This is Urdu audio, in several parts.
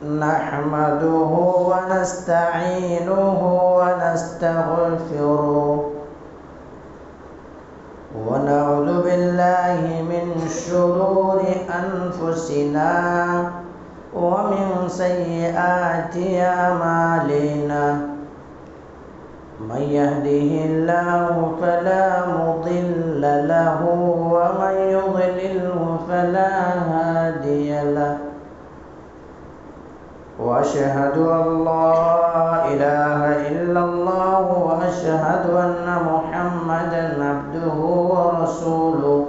نحمده ونستعينه ونستغفره ونعوذ بالله من شرور أنفسنا ومن سيئات أعمالنا من يهده الله فلا مضل له ومن يضلله فلا هادي له وأشهد أن لا إله إلا الله وأشهد أن محمدا عبده ورسوله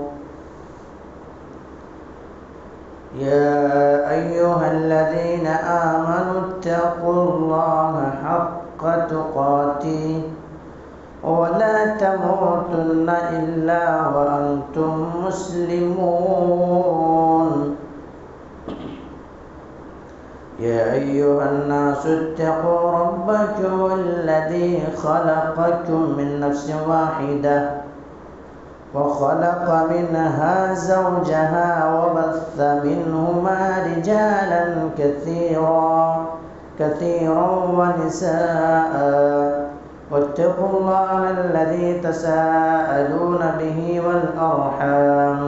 يا أيها الذين آمنوا اتقوا الله حق تقاته ولا تموتن إلا وأنتم مسلمون يا أيها الناس اتقوا ربكم الذي خلقكم من نفس واحدة وخلق منها زوجها وبث منهما رجالا كثيرا ونساء واتقوا الله الذي تساءلون به والأرحام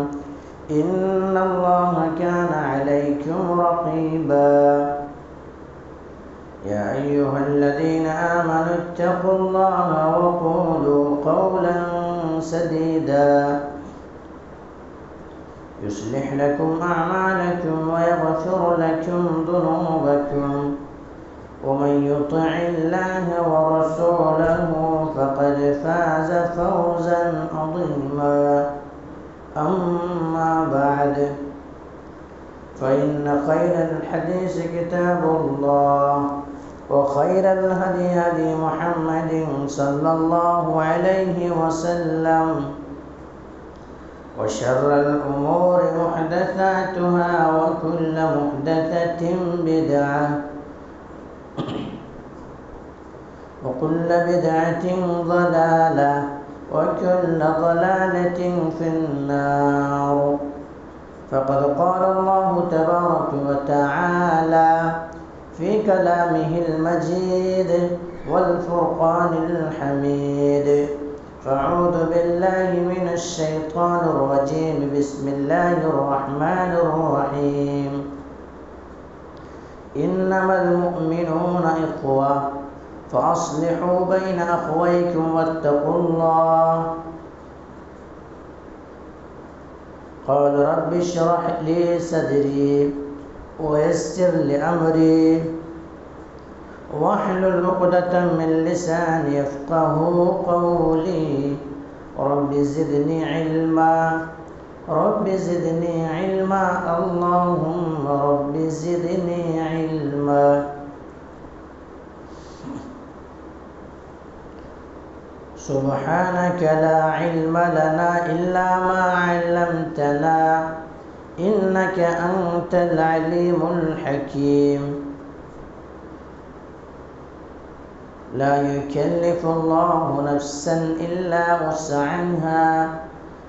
إن الله كان عليكم رقيبا يا أيها الذين آمنوا اتقوا الله وقولوا قولا سديدا يصلح لكم أعمالكم ويغفر لكم ذنوبكم ومن يطع الله ورسوله فقد فاز فوزا عظيما أما بعد فإن خير الحديث كتاب الله وخير الهدي هدي محمد صلى الله عليه وسلم وشر الأمور محدثاتها وكل محدثة بدعة وكل بدعة ضلالة وكل ضلالة في النار فقد قال الله تبارك وتعالى في كلامه المجيد والفرقان الحميد فأعوذ بالله من الشيطان الرجيم بسم الله الرحمن الرحيم إنما المؤمنون إخوة فأصلحوا بين أخويكم واتقوا الله قال رب اشرح لي صدري ويسر لي أمري واحلل عقدة من لساني يفقهوا قولي رب زدني علما اللهم رب زدني علما سبحانك لا علم لنا إلا ما علمتنا إنك أنت العليم الحكيم لا يكلف الله نفسا إلا وسعها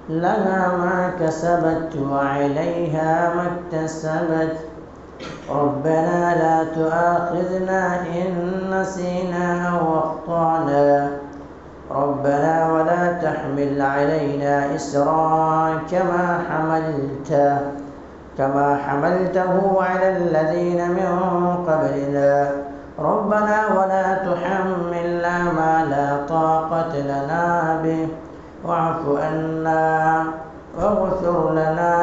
لها ما كسبت وعليها ما اكتسبت ربنا لا تؤاخذنا إن نسينا أو أخطأنا ربنا ولا تحمل علينا إسرا كما حملته على الذين من قبلنا ربنا ولا تحملنا ما لا طاقة لنا به واعف عنا واغفر لنا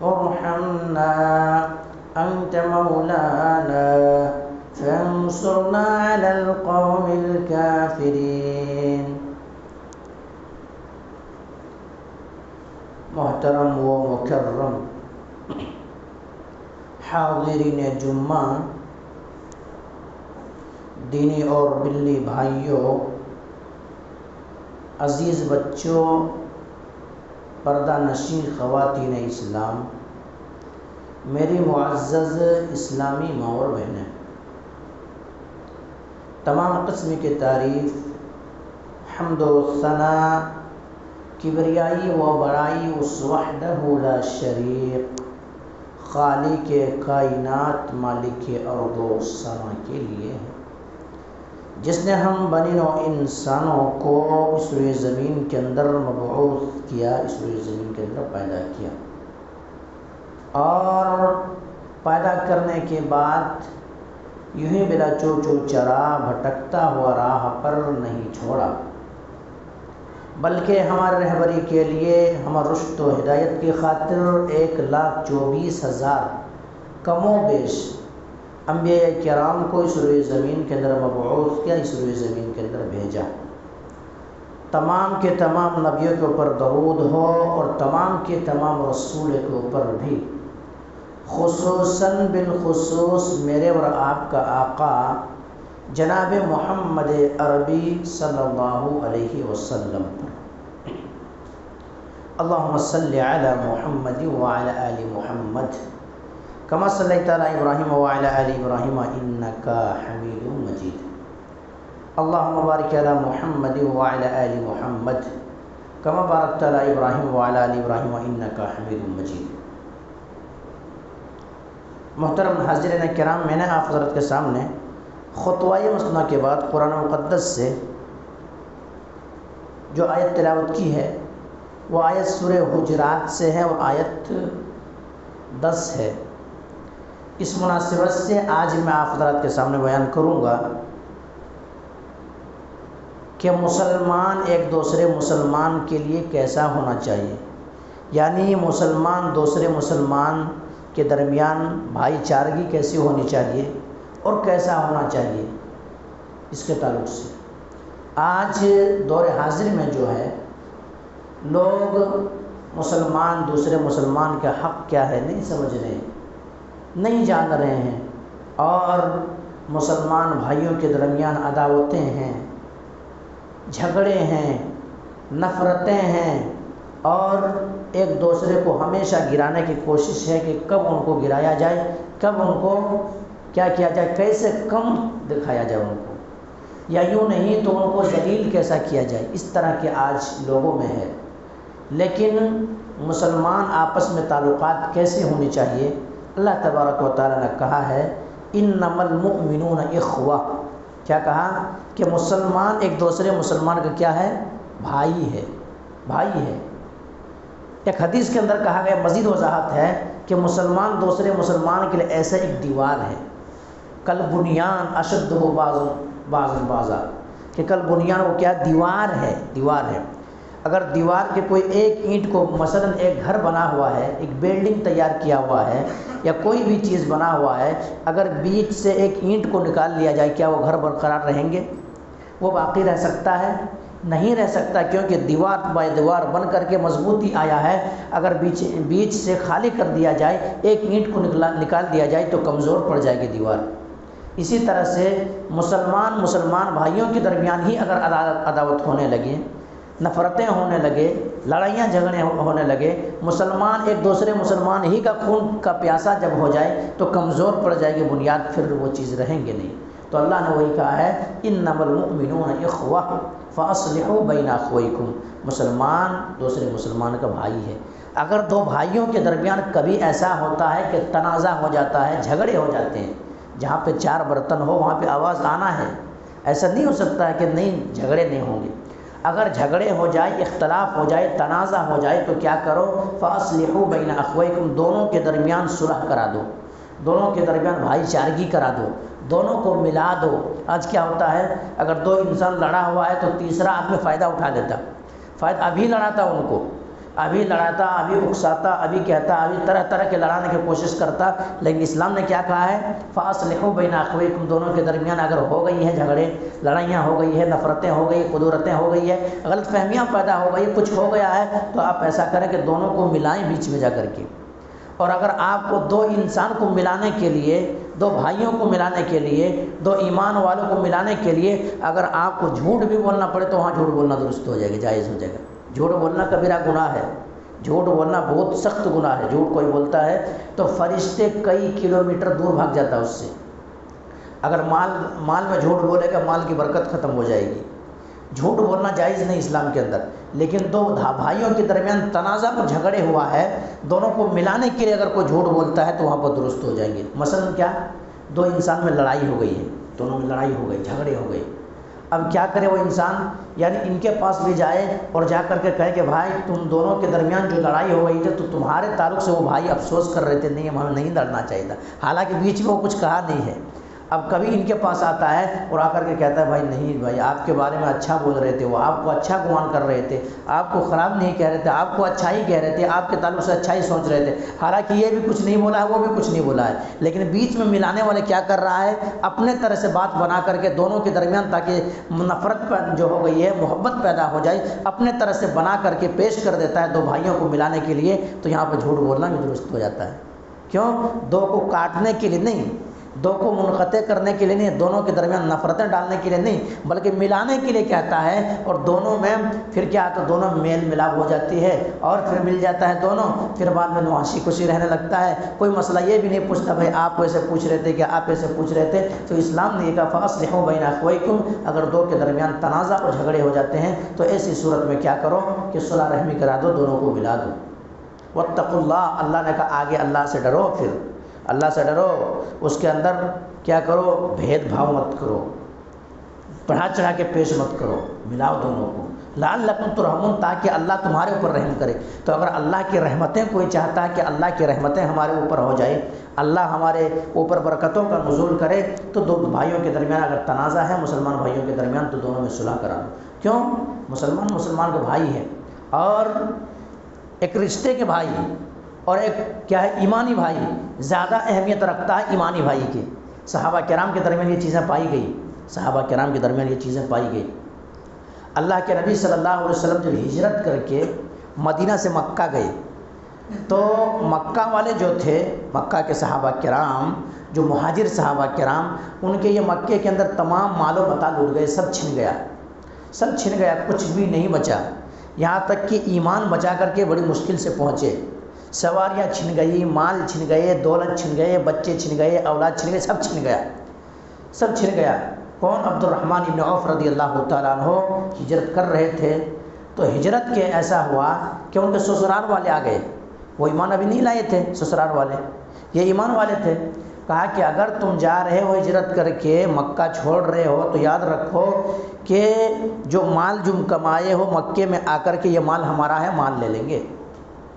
وارحمنا أنت مولانا فانصرنا على القوم الكافرين. محترم و مکرم حاضرین جمعہ، دینی اور ملی بھائیوں، عزیز بچوں، پردہ نشین خواتین اسلام، میری معزز اسلامی ماں اور بہنیں، تمام قسم کی تعریف، حمد و ثنا، کبریائی و بڑائی اس وحدہ لا شریک خالق کائنات مالک ارض و سما کے لیے ہے، جس نے ہم بنی نوع انسانوں کو اس روئے زمین کے اندر مبعوث کیا، اس روئے زمین کے اندر پیدا کیا، اور پیدا کرنے کے بعد یوں ہی بلا چوچو چرا بھٹکتا ہوا راہ پر نہیں چھوڑا، بلکہ ہماری رہبری کے لیے، ہمارے رشد و ہدایت کی خاطر 1,24,000 کم و بیش انبیاء کرام کو اس روئے زمین کے اندر مبعوث کیا، اس روئے زمین کے اندر بھیجا۔ تمام کے تمام نبیوں کے اوپر درود ہو، اور تمام کے تمام رسول کے اوپر بھی، خصوصاً بالخصوص میرے اور آپ کا آقا جناب محمد عربی صلی اللہ علیہ وسلم پر۔ اللہم صلی علی محمد وعلی آل محمد کما صلیت علی ابراہیم وعلی آل ابراہیم انکا حمید مجید۔ اللہم بارک علی محمد وعلی آل محمد کما بارکت علی ابراہیم وعلی آل ابراہیم انکا حمید مجید۔ محترم حاضرین کرام، میں نے آپ حضرت کے سامنے خطوہ مسنہ کے بعد قرآن مقدس سے جو آیت تلاوت کی ہے وہ آیت سورہ حجرات سے ہے، اور آیت 10 ہے۔ اس مناسبت سے آج میں آپ حضرات کے سامنے بیان کروں گا کہ مسلمان ایک دوسرے مسلمان کے لیے کیسا ہونا چاہیے، یعنی مسلمان دوسرے مسلمان کے درمیان بھائی چارگی کیسی ہونی چاہیے اور کیسا ہونا چاہیے۔ اس کے تعلق سے آج دور حاضر میں جو ہے، لوگ مسلمان دوسرے مسلمان کا حق کیا ہے نہیں سمجھ رہے ہیں، نہیں جان رہے ہیں، اور مسلمان بھائیوں کے درمیان عداوتیں ہیں، جھگڑے ہیں، نفرتیں ہیں، اور ایک دوسرے کو ہمیشہ گرانے کی کوشش ہے کہ کب ان کو گرایا جائے، کب ان کو کیا کیا جائے، کیسے کم دکھایا جائے ان کو، یا یوں نہیں تو ان کو ذلیل کیسا کیا جائے، اس طرح کے آج لوگوں میں ہے۔ لیکن مسلمان آپس میں تعلقات کیسے ہونی چاہیے؟ اللہ تبارک و تعالیٰ نے کہا ہے انما المؤمنون اخوہ، کیا کہا کہ مسلمان ایک دوسرے مسلمان کا کیا ہے، بھائی ہے، بھائی ہے۔ ایک حدیث کے اندر کہا گیا، مزید وضاحت ہے کہ مسلمان دوسرے مسلمان کے لیے ایسا ایک دیوار ہے، کل بنیان اشدہ بعضا، کہ کل بنیان وہ کیا دیوار ہے، دیوار ہے۔ اگر دیوار کے کوئی ایک اینٹ کو، مثلا ایک گھر بنا ہوا ہے، ایک بلڈنگ تیار کیا ہوا ہے، یا کوئی بھی چیز بنا ہوا ہے، اگر بیچ سے ایک اینٹ کو نکال لیا جائے، کیا وہ گھر برقرار رہیں گے؟ وہ باقی رہ سکتا ہے؟ نہیں رہ سکتا، کیونکہ دیوار بائی دیوار بن کر کے مضبوطی آیا ہے۔ اگر بیچ سے خالی کر دیا جائے، ایک اینٹ کو نکال دیا جائے تو کمزور پڑ جائے گی دیوار۔ اسی طرح سے مسلمان بھائیوں کے درمیان ہی اگر عداوت ہونے لگے، نفرتیں ہونے لگے، لڑائیاں جھگڑے ہونے لگے، مسلمان ایک دوسرے مسلمان ہی کا خون کا پیاسا جب ہو جائے تو کمزور پڑ جائے گی بنیاد، پھر وہ چیز رہیں گے نہیں۔ تو اللہ نے وہی کہا ہے انما المؤمنون اخوہ فاصلحوا بین اخویکم، مسلمان دوسرے مسلمان کا بھائی ہے۔ اگر دو بھائیوں کے درمیان کبھی ایسا ہوتا ہے کہ تنازع ہو جاتا ہے، جھگڑے ہو جاتے ہیں، جہاں پہ 4 برتن ہو وہاں پہ آواز آنا ہے، ایسا نہیں ہو سکتا ہے کہ نہیں جھگڑے نہیں ہوں گے۔ اگر جھگڑے ہو جائے، اختلاف ہو جائے، تنازع ہو جائے تو کیا کرو، فاصلحوا بین اخویکم، دونوں کے درمیان صلح کرا دو، دونوں کے درمیان بھائی چارگی کرا دو، دونوں کو ملا دو۔ آج کیا ہوتا ہے، اگر 2 انسان لڑا ہوا ہے تو تیسرا آدمی فائدہ اٹھا لیتا، فائدہ ابھی لڑاتا ان کو، ابھی لڑاتا، ابھی اکساتا، ابھی کہتا، ابھی طرح طرح کے لڑانے کی کوشش کرتا۔ لیکن اسلام نے کیا کہا ہے، فاصلحوا بین اخویکم، دونوں کے درمیان اگر ہو گئی ہے جھگڑے، لڑائیاں ہو گئی ہے، نفرتیں ہو گئی، قدورتیں ہو گئی ہے، غلط فہمیاں پیدا ہو گئی، کچھ ہو گیا ہے، تو آپ ایسا کریں کہ دونوں کو ملائیں بیچ میں جا کر کے۔ اور اگر آپ کو 2 انسان کو ملانے کے لیے، 2 بھائیوں کو ملانے کے لیے، 2 ایمان والوں کو ملانے کے لیے اگر آپ کو جھوٹ بھی بولنا پڑے تو وہاں جھوٹ بولنا درست ہو جائے گا، جائز ہو جائے گا۔ جھوٹ بولنا کبیرہ گناہ ہے، جھوٹ بولنا بہت سخت گناہ ہے۔ جھوٹ کوئی بولتا ہے تو فرشتے کئی کلومیٹر دور بھاگ جاتا ہے اس سے۔ اگر مال میں جھوٹ بولے گا، مال کی برکت ختم ہو جائے گی۔ جھوٹ بولنا جائز نہیں اسلام کے اندر، لیکن دو بھائیوں کے درمیان تنازع پر جھگڑے ہوا ہے، دونوں کو ملانے کے لیے اگر کوئی جھوٹ بولتا ہے تو وہاں پر درست ہو جائیں گے۔ مثلا کیا، دو انسان میں لڑائی ہو گئی ہے، دونوں میں لڑائی ہو گئی، جھگڑے ہو گئے، اب کیا کرے وہ انسان، یعنی ان کے پاس بھی جائے اور جا کر کے کہے کہ بھائی تم دونوں کے درمیان جو لڑائی ہو گئی تھی تو تمہارے تعلق سے وہ بھائی افسوس کر رہے تھے، نہیں ہمیں نہیں لڑنا چاہیے تھا، حالانکہ بیچ میں وہ کچھ کہا نہیں ہے۔ اب کبھی ان کے پاس آتا ہے اور آ کر کے کہتا ہے بھائی نہیں بھائی آپ کے بارے میں اچھا بول رہے تھے، وہ آپ کو اچھا گمان کر رہے تھے، آپ کو خراب نہیں کہہ رہے تھے، آپ کو اچھا ہی کہہ رہے تھے، آپ کے تعلق سے اچھا ہی سوچ رہے تھے، حالانکہ یہ بھی کچھ نہیں بولا ہے وہ بھی کچھ نہیں بولا ہے، لیکن بیچ میں ملانے والے کیا کر رہا ہے، اپنے طرح سے بات بنا کر کے دونوں کے درمیان، تاکہ نفرت جو ہو گئی ہے محبت پیدا ہو جائے، اپنے طرح سے بنا کر کے پیش کر دیتا ہے دو بھائیوں کو ملانے کے لیے، تو یہاں پہ جھوٹ بولنا بھی درست ہو جاتا ہے۔ کیوں؟ دو کو کاٹنے کے لیے نہیں، دو کو منقطع کرنے کے لیے نہیں، دونوں کے درمیان نفرتیں ڈالنے کے لیے نہیں، بلکہ ملانے کے لیے کہتا ہے، اور دونوں میں پھر کیا آتا ہے، دونوں میل ملاپ ہو جاتی ہے اور پھر مل جاتا ہے دونوں، پھر بعد میں ہنسی خوشی رہنے لگتا ہے، کوئی مسئلہ یہ بھی نہیں پوچھتا بھائی آپ ایسے پوچھ رہے تھے کہ آپ ایسے پوچھ رہے تھے، تو اسلام نے یہ کہا فَأَصْلِحُوا بَيْنَ أَخَوَيْكُمْ، اگر دو کے درمیان تنازع اور جھگڑے ہو جاتے ہیں تو ایسی صورت میں کیا کرو کہ صلح رحمی کرا دو، دونوں کو ملا دو۔ وَاتَّقُوا اللَّهَ، اللہ نے کہا آگے اللہ سے ڈرو، پھر اللہ سے ڈرو، اس کے اندر کیا کرو، بھید بھاؤ مت کرو، بڑھا چڑھا کے پیش مت کرو، ملاؤ دونوں کو، لعلکم ترحمون، تاکہ اللہ تمہارے اوپر رحم کرے۔ تو اگر اللہ کی رحمتیں کوئی چاہتا ہے کہ اللہ کی رحمتیں ہمارے اوپر ہو جائے، اللہ ہمارے اوپر برکتوں کا نزول کرے، تو دو بھائیوں کے درمیان اگر تنازع ہے مسلمان بھائیوں کے درمیان تو دونوں میں صلح کرا دو۔ کیوں؟ مسلمان کے بھائی ہیں، اور ایک رشتے کے بھائی اور ایک کیا ہے، ایمانی بھائی زیادہ اہمیت رکھتا ہے ایمانی بھائی کی۔ صحابہ کرام کے درمیان یہ چیزیں پائی گئی، صحابہ کرام کے درمیان یہ چیزیں پائی گئی۔ اللہ کے نبی صلی اللہ علیہ وسلم جب ہجرت کر کے مدینہ سے مکہ گئے تو مکہ والے جو تھے، مکہ کے صحابہ کرام جو مہاجر صحابہ کرام، ان کے یہ مکے کے اندر تمام مال و متاع لوٹ گئے، سب چھن گیا، سب چھن گیا، کچھ بھی نہیں بچا، یہاں تک کہ ایمان بچا کر کے بڑی مشکل سے پہنچے۔ سواریاں چھن گئی، مال چھن گئے، دولت چھن گئے، بچے چھن گئے، اولاد چھن گئے، سب چھن گیا، سب چھن گیا۔ کون؟ عبد الرحمن ابن عوف رضی اللہ تعالیٰ عنہ ہجرت کر رہے تھے، تو ہجرت کے ایسا ہوا کہ ان کے سسرال والے آ گئے، وہ ایمان ابھی نہیں لائے تھے، سسرال والے یہ ایمان والے تھے، کہا کہ اگر تم جا رہے ہو ہجرت کر کے مکہ چھوڑ رہے ہو تو یاد رکھو کہ جو مال تم کمائے ہو مکے میں آ کر کے یہ مال ہمارا ہے، مال لے لیں گے،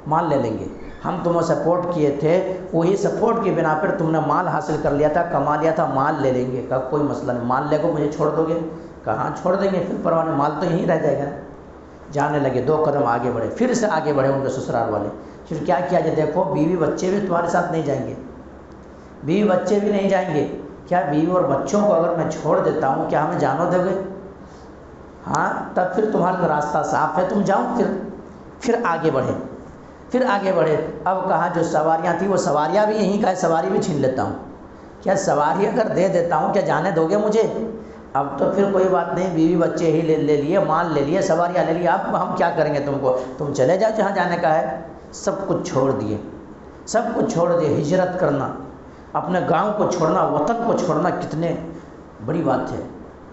مال لے لیں گے، ہم تمہیں سپورٹ کیے تھے، وہی سپورٹ کی بنا پر تم نے مال حاصل کر لیا تھا، کما لیا تھا، مال لے لیں گے۔ کہا کوئی مسئلہ نہیں، مال لے کو مجھے چھوڑ دو گے؟ کہاں چھوڑ دیں گے، پھر پروانے، مال تو یہیں رہ جائے گا۔ جانے لگے، 2 قدم آگے بڑھے، پھر سے آگے بڑھے ان کے سسرال والے، پھر کیا کیا جائے، دیکھو بیوی بچے بھی تمہارے ساتھ نہیں جائیں گے، بیوی بچے بھی نہیں جائیں گے، کیا بیوی اور بچوں کو اگر میں چھوڑ دیتا ہوں کیا ہمیں جانو دو گے؟ ہاں، تب پھر تمہارا راستہ صاف ہے، تم جاؤ۔ پھر آگے بڑھے، پھر آگے بڑھے، اب کہا جو سواریاں تھیں وہ سواریاں بھی یہیں کا ہے، سواری بھی چھین لیتا ہوں، کیا سواری اگر دے دیتا ہوں کیا جانے دو گے مجھے؟ اب تو پھر کوئی بات نہیں، بیوی بچے ہی لے لیے، مال لے لیے، سواریاں لے لیے، اب ہم کیا کریں گے تم کو، تم چلے جاؤ جہاں جانے کا ہے۔ سب کچھ چھوڑ دیے، سب کچھ چھوڑ دیے، ہجرت کرنا، اپنے گاؤں کو چھوڑنا، وطن کو چھوڑنا کتنے بڑی بات ہے۔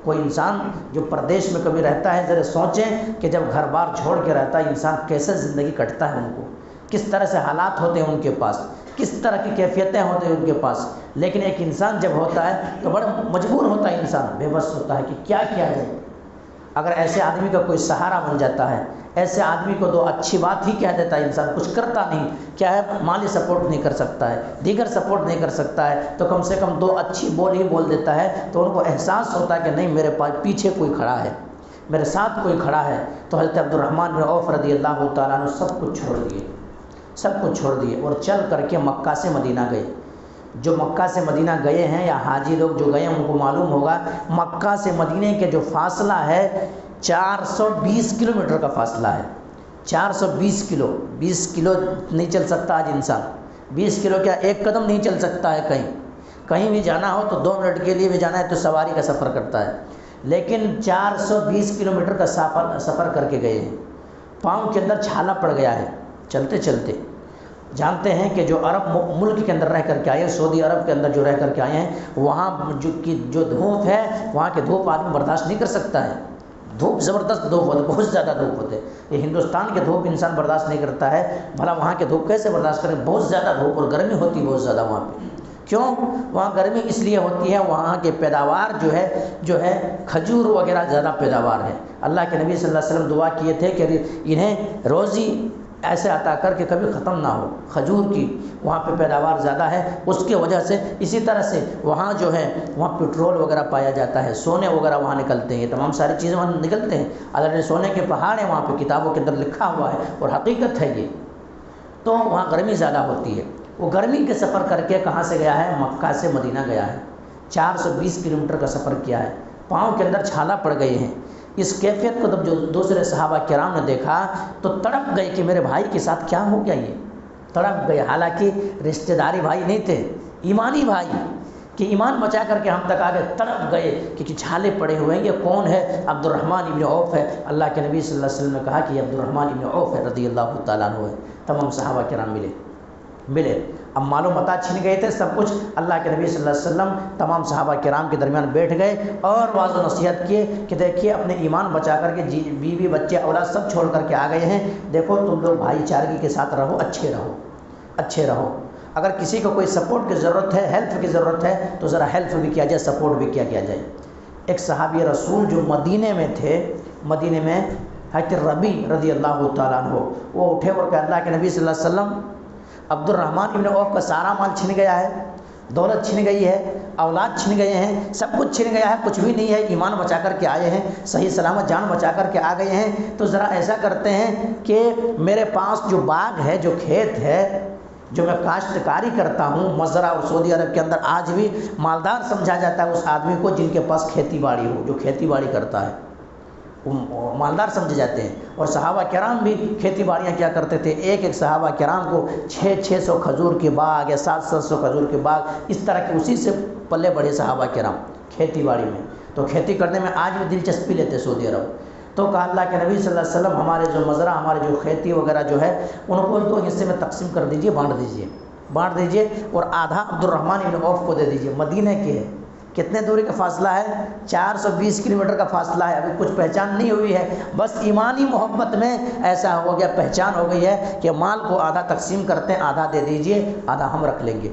کوئی انسان جو پردیش میں کبھی رہتا ہے ذرا سوچیں کہ جب گھر بار چھوڑ کے رہتا ہے انسان کیسے زندگی کٹتا ہے، ان کو کس طرح سے حالات ہوتے ہیں ان کے پاس، کس طرح کی کیفیتیں ہوتی ہیں ان کے پاس، لیکن ایک انسان جب ہوتا ہے تو بڑا مجبور ہوتا ہے، انسان بے بس ہوتا ہے کہ کیا کیا جائے۔ اگر ایسے آدمی کا کوئی سہارا بن جاتا ہے، ایسے آدمی کو 2 اچھی بات ہی کہہ دیتا ہے انسان، کچھ کرتا نہیں، کیا ہے، مالی سپورٹ نہیں کر سکتا ہے، دیگر سپورٹ نہیں کر سکتا ہے، تو کم سے کم 2 اچھی بول ہی بول دیتا ہے، تو ان کو احساس ہوتا ہے کہ نہیں میرے پاس پیچھے کوئی کھڑا ہے، میرے ساتھ کوئی کھڑا ہے۔ تو حضرت عبد الرحمن بن عوف رضی اللہ تعالیٰ عنہ سب کچھ چھوڑ دیے، سب کچھ چھوڑ دیے، اور چل کر کے مکہ سے مدینہ گئے۔ جو مکہ سے مدینہ گئے ہیں یا حاجی لوگ جو گئے ہیں ان کو معلوم ہوگا، مکہ سے مدینہ کے جو فاصلہ ہے 420 کلومیٹر کا فاصلہ ہے، 420 کلو، 20 کلو نہیں چل سکتا آج انسان، 20 کلو کیا 1 قدم نہیں چل سکتا ہے، کہیں بھی جانا ہو تو 2 منٹ کے لیے بھی جانا ہے تو سواری کا سفر کرتا ہے، لیکن 420 کلومیٹر کا سفر کر کے گئے ہیں، پاؤں کے اندر چھالا پڑ گیا ہے چلتے چلتے۔ جانتے ہیں کہ جو عرب ملک کے اندر رہ کر کے آئے، سعودی عرب کے اندر جو رہ کر کے آئے ہیں، وہاں جو دھوپ ہے، وہاں کے دھوپ آدمی برداشت نہیں کر سکتا ہے، دھوپ زبردست دھوپ ہوتے، بہت زیادہ دھوپ ہوتے. یہ ہندوستان کے دھوپ انسان برداشت نہیں کرتا ہے، بھلا وہاں کے دھوپ کیسے برداشت کریں؟ بہت زیادہ دھوپ اور گرمی ہوتی ہے بہت زیادہ وہاں پہ. کیوں وہاں گرمی اس لیے ہوتی ہے؟ وہاں کے پیداوار جو ہے کھجور وغیرہ زیادہ پیداوار ہے. اللہ کے نبی صلی اللہ علیہ وسلم دعا کیے تھے کہ انہیں روزی ایسے عطا کر کے کبھی ختم نہ ہو. کھجور کی وہاں پہ پیداوار زیادہ ہے، اس کی وجہ سے. اسی طرح سے وہاں جو ہے وہاں پٹرول وغیرہ پایا جاتا ہے، سونے وغیرہ وہاں نکلتے ہیں، تمام ساری چیزیں وہاں نکلتے ہیں. اللہ نے سونے کے پہاڑ ہیں وہاں پہ، کتابوں کے اندر لکھا ہوا ہے اور حقیقت ہے یہ. تو وہاں گرمی زیادہ ہوتی ہے. وہ گرمی کے سفر کر کے کہاں سے گیا ہے؟ مکہ سے مدینہ گیا ہے. 420 کلومیٹر کا سفر کیا ہے. پاؤں کے اندر چھالا پڑ گئے ہیں. اس کیفیت کو جب جو دوسرے صحابہ کرام نے دیکھا تو تڑپ گئے کہ میرے بھائی کے ساتھ کیا ہو گیا. یہ تڑپ گئے. حالانکہ رشتہ داری بھائی نہیں تھے، ایمانی بھائی کہ ایمان بچا کر کے ہم تک آگے. تڑپ گئے کہ چھالے پڑے ہوئے ہیں. یہ کون ہے؟ عبد الرحمن ابن عوف ہے. اللہ کے نبی صلی اللہ علیہ وسلم نے کہا کہ یہ عبد الرحمن ابن عوف ہے رضی اللہ تعالیٰ عنہ ہے. تمام صحابہ کرام ملے. اب مال و متاع چھن گئے تھے سب کچھ. اللہ کے نبی صلی اللہ علیہ وسلم تمام صحابہ کرام کے درمیان بیٹھ گئے اور واضح نصیحت کیے کہ دیکھیے اپنے ایمان بچا کر کے بیوی بچے اولاد سب چھوڑ کر کے آ گئے ہیں. دیکھو تم لوگ بھائی چارگی کے ساتھ رہو، اچھے رہو. اگر کسی کو کوئی سپورٹ کی ضرورت ہے، ہیلپ کی ضرورت ہے تو ذرا ہیلپ بھی کیا جائے، سپورٹ بھی کیا جائے. ایک صحابی رسول جو مدینے میں تھے، مدینے میں حضرت ربی رضی اللہ تعالیٰ عنہ، وہ اٹھے اور کہ اللہ کے نبی صلی اللہ علیہ وسلم عبد الرحمن ابن عوف کا سارا مال چھن گیا ہے، دولت چھن گئی ہے، اولاد چھن گئے ہیں، سب کچھ چھن گیا ہے، کچھ بھی نہیں ہے. ایمان بچا کر کے آئے ہیں، صحیح سلامت جان بچا کر کے آ گئے ہیں. تو ذرا ایسا کرتے ہیں کہ میرے پاس جو باغ ہے، جو کھیت ہے، جو میں کاشتکاری کرتا ہوں، مزرعہ اور سعودی عرب کے اندر آج بھی مالدار سمجھا جاتا ہے اس آدمی کو جن کے پاس کھیتی باڑی ہو. جو کھیتی باڑی کرتا ہے وہ مالدار سمجھے جاتے ہیں. اور صحابہ کرام بھی کھیتی باڑیاں کیا کرتے تھے. ایک صحابہ کرام کو 600 کھجور کے باغ یا 700 کھجور کے باغ، اس طرح کے اسی سے پلے بڑھے صحابہ کرام کھیتی باڑی میں. تو کھیتی کرنے میں آج بھی دلچسپی لیتے سعودی عرب. تو کہا اللہ کے نبی صلی اللہ علیہ وسلم ہمارے جو مزرعہ، ہمارے جو کھیتی وغیرہ جو ہے ان کو 2 حصے میں تقسیم کر دیجئے، بانٹ دیجئے اور آدھا عبد الرحمن ابن عوف کو دے دیجئے. مدینہ کے ہے، کتنے دوری کا فاصلہ ہے؟ 420 کلومیٹر کا فاصلہ ہے. ابھی کچھ پہچان نہیں ہوئی ہے، بس ایمانی محبت میں ایسا ہو گیا، پہچان ہو گئی ہے کہ مال کو آدھا تقسیم کرتے ہیں، آدھا دے دیجئے، آدھا ہم رکھ لیں گے.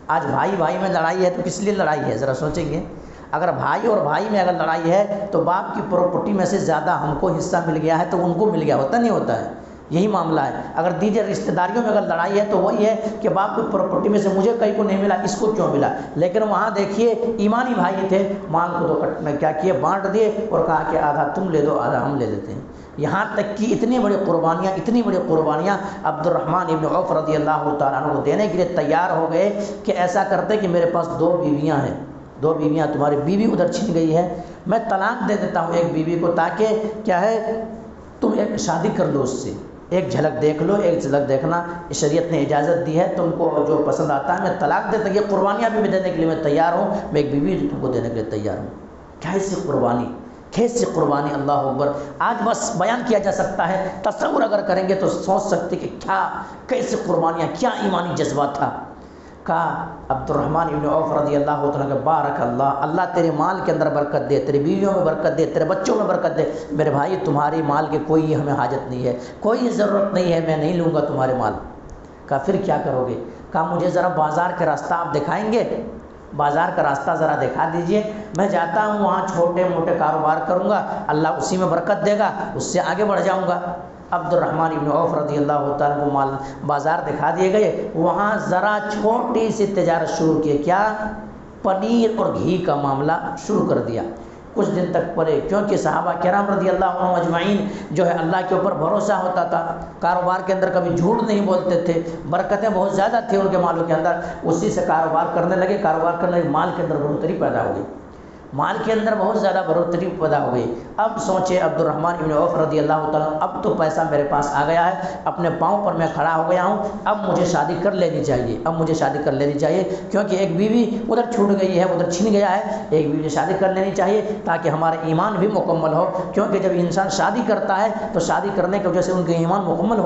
آج بھائی میں لڑائی ہے تو کس لیے لڑائی ہے؟ ذرا سوچیں گے. اگر بھائی اور بھائی میں اگر لڑائی ہے تو باپ کی پراپرٹی میں سے زیادہ ہم کو حصہ مل گیا ہے تو ان کو مل گیا، ہوتا نہیں ہوتا ہے؟ یہی معاملہ ہے. اگر دیجیے رشتہ داریوں میں اگر لڑائی ہے تو وہی ہے کہ باپ کی پراپرٹی میں سے مجھے کہیں کو نہیں ملا، اس کو کیوں ملا. لیکن وہاں دیکھیے ایمانی بھائی تھے، مال کو 2 کٹ میں کیا کیے، بانٹ دیے اور کہا کہ آدھا تم لے دو، آدھا ہم لے لیتے ہیں. یہاں تک کہ اتنی بڑی قربانیاں عبد الرحمن ابن عوف رضی اللہ تعالیٰ عنہ کو دینے کے لیے تیار ہو گئے کہ ایسا کرتے کہ میرے پاس 2 بیویاں ہیں، 2 بیویاں، تمہاری بیوی ادھر چھن گئی ہے، میں طلاق دے دیتا ہوں ایک بیوی کو، تاکہ کیا ہے تم ایک شادی کر لو اس سے، ایک جھلک دیکھ لو. ایک جھلک دیکھنا شریعت نے اجازت دی ہے، تم کو جو پسند آتا ہے میں طلاق دیتا. یہ قربانیاں بھی دینے کے لیے میں تیار ہوں، میں ایک بیوی تم کو دینے کے لیے تیار ہوں. کیسی قربانی، اللہ اکبر. آج بس بیان کیا جا سکتا ہے، تصور اگر کریں گے تو سوچ سکتے کہ کیسی قربانیاں، کیا ایمانی جذبہ تھا. کہا عبد الرحمن ابن عوف رضی اللہ تعالیٰ کہ بارک اللہ، اللہ تیرے مال کے اندر برکت دے، تیری بیویوں میں برکت دے، تیرے بچوں میں برکت دے. میرے بھائی تمہاری مال کے کوئی ہمیں حاجت نہیں ہے، کوئی ضرورت نہیں ہے، میں نہیں لوں گا تمہارے مال. کہا پھر کیا کرو گے؟ کہا مجھے ذرا بازار کا راستہ آپ دکھائیں گے؟ بازار کا راستہ ذرا دکھا دیجئے، میں جاتا ہوں وہاں چھوٹے موٹے کاروبار کروں گا، اللہ اسی میں برکت دے گا، اس سے آگے بڑھ جاؤں گا. عبد الرحمن ابن عوف رضی اللہ تعالیٰ کو بازار دکھا دیے گئے. وہاں ذرا چھوٹی سی تجارت شروع کی. کیا؟ پنیر اور گھی کا معاملہ شروع کر دیا. کچھ دن تک پڑے، کیونکہ صحابہ کرام رضی اللہ عنہم اجمعین جو ہے اللہ کے اوپر بھروسہ ہوتا تھا، کاروبار کے اندر کبھی جھوٹ نہیں بولتے تھے، برکتیں بہت زیادہ تھیں ان کے مالوں کے اندر. اسی سے کاروبار کرنے لگے، مال کے اندر بڑھوتری پیدا ہو گئی، مال کے اندر بہت زیادہ بڑھوتری پیدا ہو گئی. اب سوچے عبد الرحمن ابن عوف رضی اللہ تعالیٰ، اب تو پیسہ میرے پاس آ گیا ہے، اپنے پاؤں پر میں کھڑا ہو گیا ہوں، اب مجھے شادی کر لینی چاہیے، کیونکہ ایک بیوی ادھر چھوٹ گئی ہے، ادھر چھن گیا ہے، ایک بیوی شادی کر لینی چاہیے تاکہ ہمارا ایمان بھی مکمل ہو. کیونکہ جب انسان شادی کرتا ہے تو شادی کرنے کی وجہ سے ان کی ایمان مکمل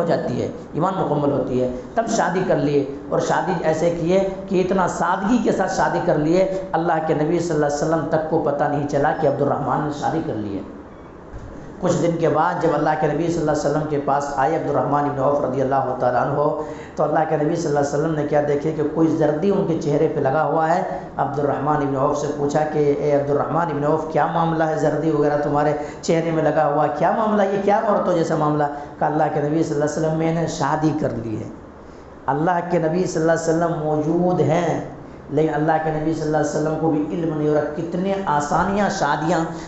ہوتی ہے. تب شادی کر لیے، اور شادی ایسے کیے کہ اتنا سادگی کے ساتھ شادی کر لیے، اللہ کے نبی صلی اللہ علیہ وسلم تک کو پتہ نہیں چلا کہ عبد الرحمن نے شادی کر لی ہے. کچھ دن کے بعد جب اللہ کے نبی صلی اللہ علیہ وسلم کے پاس آئے عبد الرحمن بن عوف رضی اللہ تعالیٰ عنہ، تو اللہ کے نبی صلی اللہ علیہ وسلم نے کیا دیکھے کہ کوئی زردی ان کے چہرے پہ لگا ہوا ہے۔ عبد الرحمن بن عوف سے پوچھا کہ اے عبد الرحمن بن عوف، کیا معاملہ ہے؟ زردی وغیرہ تمہارے چہرے میں لگا ہوا ہے، کیا معاملہ؟ یہ کیا عورتوں جیسا معاملہ؟ کہ اللہ کے نبی صلی اللہ علیہ وسلم، میں نے شادی کر لی ہے۔ اللہ کے نبی صلی اللہ علیہ وسلم موجود ہیں، لیکن اللہ کے نبی صلی اللہ علیہ وسلم کو بھی علم نہیں ہو رہا کتنے آسانیاں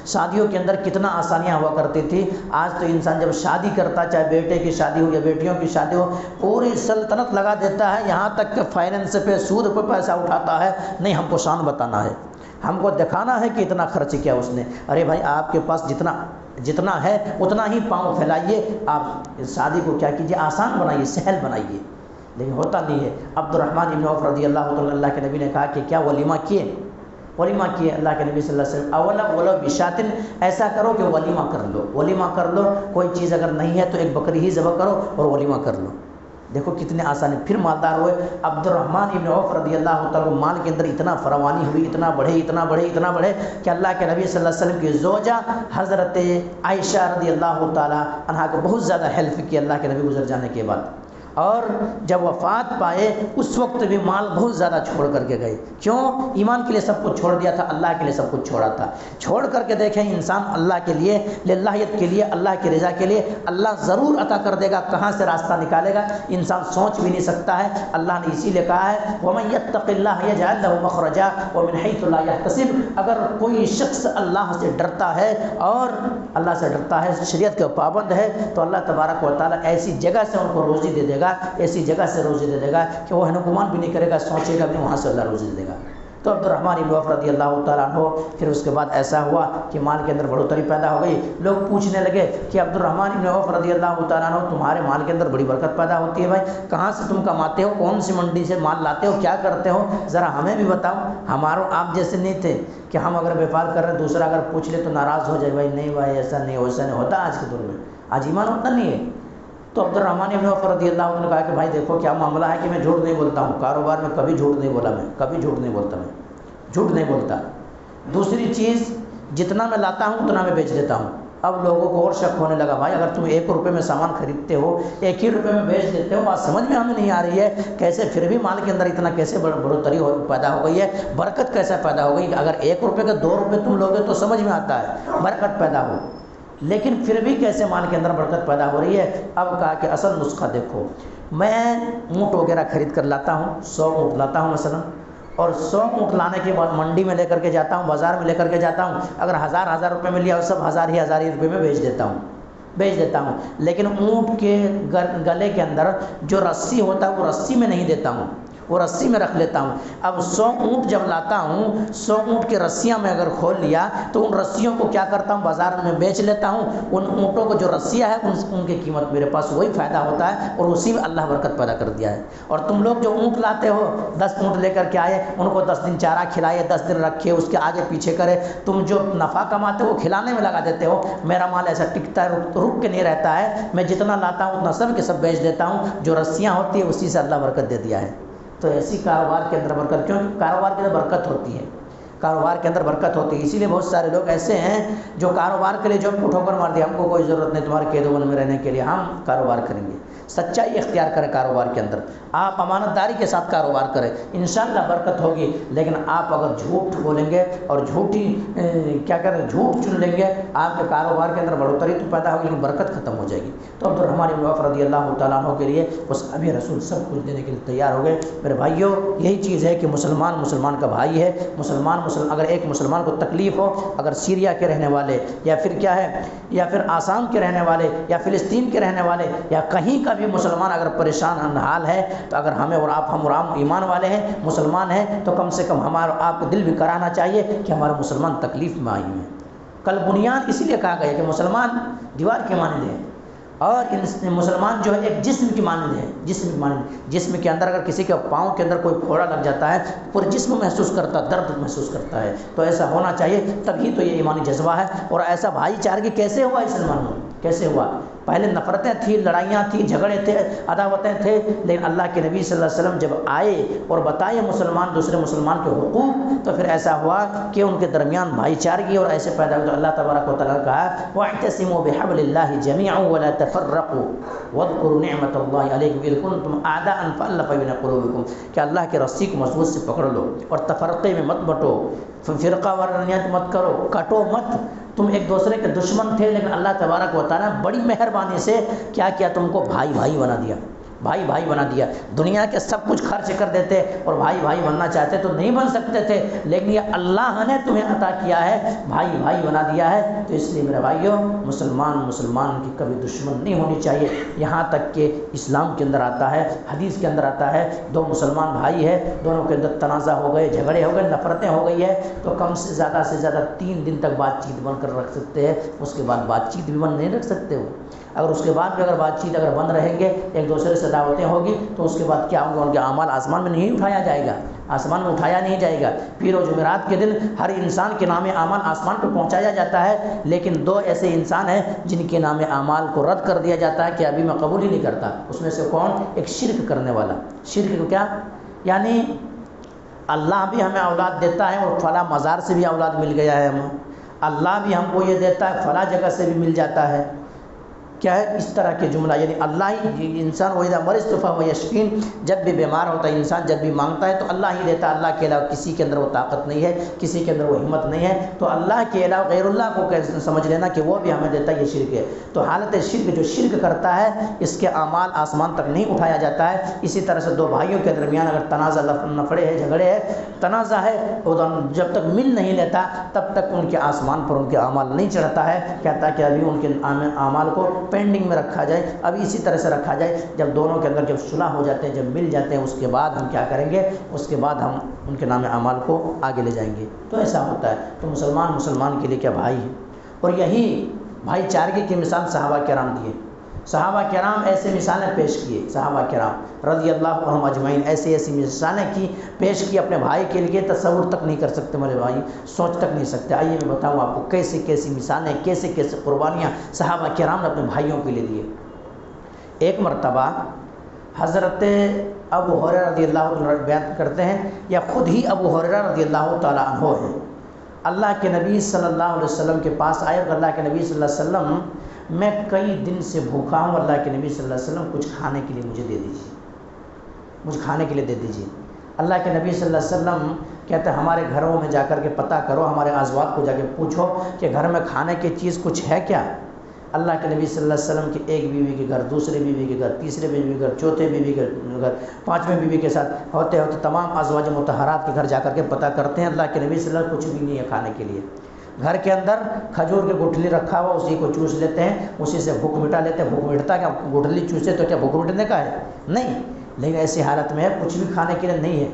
شادیوں کے اندر کتنا آسانیاں ہوا کرتی تھی۔ آج تو انسان جب شادی کرتا، چاہے بیٹے کی شادی ہو یا بیٹیوں کی شادی ہو، پوری سلطنت لگا دیتا ہے، یہاں تک کہ فائننس پہ سود پہ پیسہ اٹھاتا ہے۔ نہیں، ہم کو شان بتانا ہے، ہم کو دکھانا ہے کہ اتنا خرچ کیا اس نے۔ ارے بھائی، آپ کے پاس جتنا ہے اتنا ہی پاؤں پھیلائیے، آپ شادی کو کیا کیجیے، آسان بنائیے، سہل بنائیے، لیکن ہوتا نہیں ہے۔ عبد الرحمن بن عوف رضی اللہ تعالیٰ، اللہ کے نبی نے کہا کہ کیا ولیمہ کیے؟ اللہ کے نبی صلی اللہ علیہ وسلم، اولا ولو بشاتن، ایسا کرو کہ ولیمہ کر لو، کوئی چیز اگر نہیں ہے تو ایک بکری ہی ذبح کرو اور ولیمہ کر لو۔ دیکھو کتنے آسان ہے، پھر مالدار ہوئے۔ عبد الرحمن بن عوف رضی اللہ تعالیٰ، مال کے اندر اتنا فراوانی ہوئی، اتنا بڑھے کہ اللہ کے نبی صلی اللہ علیہ وسلم کی زوجہ حضرت عائشہ رضی اللہ تعالیٰ عنہا کو بہت زیادہ ہیلپ کی اللہ کے نبی گزر جانے کے بعد، اور جب وفات پائے اس وقت بھی مال بہت زیادہ چھوڑ کر کے گئے۔ کیوں؟ ایمان کے لیے سب کچھ چھوڑ دیا تھا، اللہ کے لیے سب کچھ چھوڑا تھا۔ چھوڑ کر کے دیکھیں، انسان اللہ کے لیے، للہیت کے لیے، اللہ کی رضا کے لیے اللہ ضرور عطا کر دے گا، کہاں سے راستہ نکالے گا انسان سوچ بھی نہیں سکتا ہے۔ اللہ نے اسی لیے کہا ہے وَمَن يَتَّقِ اللَّهَ يَجْعَل لَّهُ مَخْرَجًا وَمِنْ حَيْثُ لَا يَحْتَسِبُ، اگر کوئی شخص اللہ سے ڈرتا ہے اور اللہ سے ڈرتا ہے، شریعت کا پابند ہے، تو اللہ تبارک و تعالیٰ ایسی جگہ سے ان کو روزی دے دے گا، ایسی جگہ سے روزی دے دے گا کہ وہ گمان بھی نہیں کرے گا، سوچے گا بھی، وہاں سے اللہ روزی دے گا۔ تو عبد الرحمن بن عوف رضی اللہ تعالیٰ عنہ، پھر اس کے بعد ایسا ہوا کہ مال کے اندر بڑھوتری پیدا ہو گئی۔ لوگ پوچھنے لگے کہ عبد الرحمن بن عوف رضی اللہ تعالیٰ عنہ، تمہارے مال کے اندر بڑی برکت پیدا ہوتی ہے، بھائی کہاں سے تم کماتے ہو؟ کون سی منڈی سے مال لاتے ہو؟ کیا کرتے ہو؟ ذرا ہمیں بھی بتاؤ۔ ہماروں آپ جیسے نہیں تھے کہ ہم اگر بیپار کر رہے ہیں، دوسرا اگر پوچھ لے تو ناراض ہو جائے، بھائی نہیں بھائی ایسا نہیں ویسا نہیں ہوتا آج کے دور میں، آج ایمان ہوتا نہیں ہے۔ تو عبد الرحمن بن عوف رضی اللہ عنہ نے کہا کہ بھائی دیکھو کیا معاملہ ہے کہ میں جھوٹ نہیں بولتا ہوں، کاروبار میں کبھی جھوٹ نہیں بولا، میں کبھی جھوٹ نہیں بولتا۔ دوسری چیز، جتنا میں لاتا ہوں اتنا میں بیچ دیتا ہوں۔ اب لوگوں کو اور شک ہونے لگا، بھائی اگر تم 1 روپے میں سامان خریدتے ہو، 1 ہی روپے میں بیچ دیتے ہو، بات سمجھ میں ہمیں نہیں آ رہی ہے، کیسے پھر بھی مال کے اندر اتنا کیسے بڑھوتری پیدا ہو گئی ہے، برکت کیسے پیدا ہو گئی؟ اگر 1 روپے کا 2 روپے تم لوگے تو سمجھ میں آتا ہے برکت پیدا ہو، لیکن پھر بھی کیسے مال کے اندر برکت پیدا ہو رہی ہے؟ اب کہا کہ اصل نسخہ دیکھو، میں اونٹ وغیرہ خرید کر لاتا ہوں، 100 اونٹ لاتا ہوں مثلا، اور 100 اونٹ لانے کے بعد منڈی میں لے کر کے جاتا ہوں، بازار میں لے کر کے جاتا ہوں، اگر 1000 روپے میں لیا وہ سب 1000 روپے میں بیچ دیتا ہوں، لیکن اونٹ کے گلے کے اندر جو رسی ہوتا ہے وہ رسی میں نہیں دیتا ہوں، وہ رسی میں رکھ لیتا ہوں۔ اب 100 اونٹ جب لاتا ہوں، 100 اونٹ کی رسیاں میں اگر کھول لیا تو ان رسیوں کو کیا کرتا ہوں، بازار میں بیچ لیتا ہوں، ان اونٹوں کو جو رسیاں ہیں ان کی قیمت میرے پاس وہی فائدہ ہوتا ہے، اور اسی میں اللہ برکت پیدا کر دیا ہے۔ اور تم لوگ جو اونٹ لاتے ہو، 10 اونٹ لے کر کے آئے، ان کو 10 دن چارہ کھلائے، 10 دن رکھے، اس کے آگے پیچھے کرے، تم جو نفع کماتے ہو وہ کھلانے میں لگا دیتے ہو۔ میرا مال ایسا ٹکتا ہے، رک کے نہیں رہتا ہے، میں جتنا لاتا ہوں اتنا سب کے سب بیچ دیتا ہوں، جو رسیاں ہوتی ہیں اسی سے اللہ برکت دے دیا ہے۔ تو ایسی کاروبار کے اندر برکت، کیونکہ کاروبار کے اندر برکت ہوتی ہے، کاروبار کے اندر برکت ہوتی ہے، اسی لیے بہت سارے لوگ ایسے ہیں جو کاروبار کے لیے جو ہم کو ٹھوکر مار دیا، ہم کو کوئی ضرورت نہیں تمہارے قید و بند میں رہنے کے لیے، ہم کاروبار کریں گے۔ سچائی اختیار کریں کاروبار کے اندر، آپ امانت داری کے ساتھ کاروبار کریں، انشاءاللہ برکت ہوگی۔ لیکن آپ اگر جھوٹ بولیں گے اور جھوٹ چن لیں گے، آپ کے کاروبار کے اندر بڑھوتری تو پیدا ہوگی لیکن برکت ختم ہو جائے گی۔ تو عبد الرحمن بن عوف رضی اللہ تعالیٰ عنہ کے لیے وہ صحابی رسول سب کچھ دینے کے لیے تیار ہو گئے۔ میرے بھائیوں، یہی چیز ہے کہ مسلمان کا بھائی ہے، اگر ایک مسلمان کو تکلیف ہو، اگر سیریا کے رہنے والے یا پھر کیا ہے، یا پھر آسام کے رہنے والے یا فلسطین کے رہنے والے یا کہیں کا بھی مسلمان اگر پریشان حال ہے، تو اگر ہم اور آپ ایمان والے ہیں، مسلمان ہیں، تو کم سے کم ہمارا آپ کو دل بھی کرانا چاہیے کہ ہمارے مسلمان تکلیف میں آئی ہیں۔ کل بنیاد اسی لیے کہا گیا کہ مسلمان دیوار کے مانند ہیں، اور مسلمان جو ہے ایک جسم کی مانند ہے، جسم کے اندر اگر کسی کے پاؤں کے اندر کوئی پھوڑا لگ جاتا ہے، پورے جسم محسوس کرتا ہے، درد محسوس کرتا ہے۔ تو ایسا ہونا چاہیے، تبھی تو یہ ایمانی جذبہ ہے۔ اور ایسا بھائی چارگی کیسے ہوا مسلمانوں میں؟ کیسے ہوا؟ پہلے نفرتیں تھیں، لڑائیاں تھیں، جھگڑے تھے، عداوتیں تھے، لیکن اللہ کے نبی صلی اللہ علیہ وسلم جب آئے اور بتائے مسلمان دوسرے مسلمان کے حقوق، تو پھر ایسا ہوا کہ ان کے درمیان بھائی چارگی اور ایسے پیدا ہوئی۔ تو اللہ تبارک و تعالیٰ نے کہا وَاعْتَصِمُوا بِحَبْلِ اللَّهِ جَمِيعًا وَلَا تَفَرَّقُوا وَاذْكُرُوا نِعْمَةَ اللَّهِ عَلَيْكُمْ إِذْ كُنتُمْ أَعْدَاءً فَأَلَّفَ بَيْنَ قُلُوبِكُمْ کہ اللہ کے رسی کو مضبوط سے پکڑ لو اور تفرقے میں مت بٹو، فرقہ وارانیت مت کرو، کٹو مت۔ تم ایک دوسرے کے دشمن تھے، لیکن اللہ تبارک و تعالیٰ بڑی مہربانی سے کیا کیا؟ تم کو بھائی بھائی بنا دیا، بھائی بھائی بنا دیا۔ دنیا کے سب کچھ خرچ کر دیتے اور بھائی بھائی بننا چاہتے تو نہیں بن سکتے تھے، لیکن یہ اللہ نے تمہیں عطا کیا ہے، بھائی بھائی بنا دیا ہے۔ تو اس لیے میرے بھائیوں، مسلمان کی کبھی دشمن نہیں ہونی چاہیے، یہاں تک کہ اسلام کے اندر آتا ہے، حدیث کے اندر آتا ہے، دو مسلمان بھائی ہے، دونوں کے اندر تنازع ہو گئے، جھگڑے ہو گئے، نفرتیں ہو گئی ہے، تو کم سے زیادہ 3 دن تک بات چیت بن کر رکھ سکتے ہیں، اس کے بعد بات چیت بھی بند نہیں رکھ سکتے ہو۔ اگر اس کے بعد بھی اگر بات چیت اگر بند رہیں گے، ایک دوسرے سے دعوتیں ہوگی، تو اس کے بعد کیا ہوگا؟ ان کے اعمال آسمان میں نہیں اٹھایا جائے گا، آسمان میں اٹھایا نہیں جائے گا۔ پیر و جمعرات کے دن ہر انسان کے نام اعمال آسمان پہ پہنچایا جاتا ہے، لیکن 2 ایسے انسان ہیں جن کے نام اعمال کو رد کر دیا جاتا ہے کہ ابھی میں قبول ہی نہیں کرتا۔ اس میں سے کون؟ ایک شرک کرنے والا۔ شرک کو کیا یعنی؟ اللہ بھی ہمیں اولاد دیتا ہے اور فلاں مزار سے بھی اولاد مل گیا ہے ہمیں، اللہ بھی ہم کو یہ دیتا ہے، فلاں جگہ سے بھی مل جاتا ہے، کیا ہے اس طرح کے جملہ، یعنی اللہ ہی انسان وَإِذَا مَرِضْتُ فَهُوَ يَشْفِينِ، جب بھی بیمار ہوتا ہے انسان، جب بھی مانگتا ہے تو اللہ ہی دیتا ہے، اللہ کے علاوہ کسی کے اندر وہ طاقت نہیں ہے، کسی کے اندر وہ ہمت نہیں ہے۔ تو اللہ کے علاوہ غیر اللہ کو کیسے سمجھ لینا کہ وہ بھی ہمیں دیتا ہے، یہ شرک ہے۔ تو حالت شرک، جو شرک کرتا ہے اس کے اعمال آسمان تک نہیں اٹھایا جاتا ہے۔ اسی طرح سے 2 بھائیوں کے درمیان اگر تنازع نفڑے ہے، جھگڑے ہے، تنازع ہے، جب تک مل نہیں لیتا تب تک ان کے آسمان پر ان کے اعمال نہیں چڑھتا ہے، کہتا کہ ابھی ان کے اعمال کو پینڈنگ میں رکھا جائے، ابھی اسی طرح سے رکھا جائے۔ جب دونوں کے اندر جب صلح ہو جاتے ہیں، جب مل جاتے ہیں، اس کے بعد ہم کیا کریں گے؟ اس کے بعد ہم ان کے نام اعمال کو آگے لے جائیں گے۔ تو ایسا ہوتا ہے۔ تو مسلمان کے لیے کیا بھائی ہے، اور یہی بھائی چارگی کی مثال صحابہ کرام دیے۔ صحابہ کرام ایسے مثالیں پیش کیے، صحابہ کرام رضی اللہ عنہم اجمعین ایسی مثالیں کی، پیش کی اپنے بھائی کے لیے، تصور تک نہیں کر سکتے میرے بھائی، سوچ تک نہیں سکتے۔ آئیے میں بتاؤں آپ کو کیسی مثالیں، کیسے قربانیاں صحابہ کرام نے اپنے بھائیوں کے لیے دیے۔ ایک مرتبہ حضرت ابو ہریرہ رضی اللہ عنہ بیان کرتے ہیں، یا خود ہی ابو ہریرہ رضی اللہ تعالیٰ عنہ ہے، اللہ کے نبی صلی اللہ علیہ وسلم کے پاس آئے اور اللہ کے نبی صلی اللہ علیہ وسلم میں کئی دن سے بھوکا ہوں، اللہ کے نبی صلی اللہ علیہ وسلم کچھ کھانے کے لیے مجھے دے دیجیے، مجھے کھانے کے لیے دے دیجیے۔ اللہ کے نبی صلی اللہ علیہ وسلم کہتے ہیں ہمارے گھروں میں جا کر کے پتہ کرو، ہمارے ازواج کو جا کے پوچھو کہ گھر میں کھانے کی چیز کچھ ہے کیا۔ اللہ کے نبی صلی اللہ علیہ وسلم کی ایک بیوی کے گھر، دوسرے بیوی کے گھر، تیسرے بیوی کے گھر، چوتھے بیوی کے گھر، پانچویں بیوی کے ساتھ ہوتے ہوتے تمام ازواج مطہرات کے گھر جا کر کے پتہ کرتے ہیں، اللہ کے نبی صلی اللہ علیہ وسلم کچھ بھی نہیں ہے کھانے کے لیے۔ گھر کے اندر کھجور کے گٹھلی رکھا ہوا، اسی کو چوس لیتے ہیں، اسی سے بھوک مٹا لیتے ہیں۔ بھوک مٹتا کیا؟ گٹھلی چوسے تو کیا بھوک مٹنے کا ہے؟ نہیں، لیکن ایسی حالت میں ہے کچھ بھی کھانے کے لیے نہیں ہے۔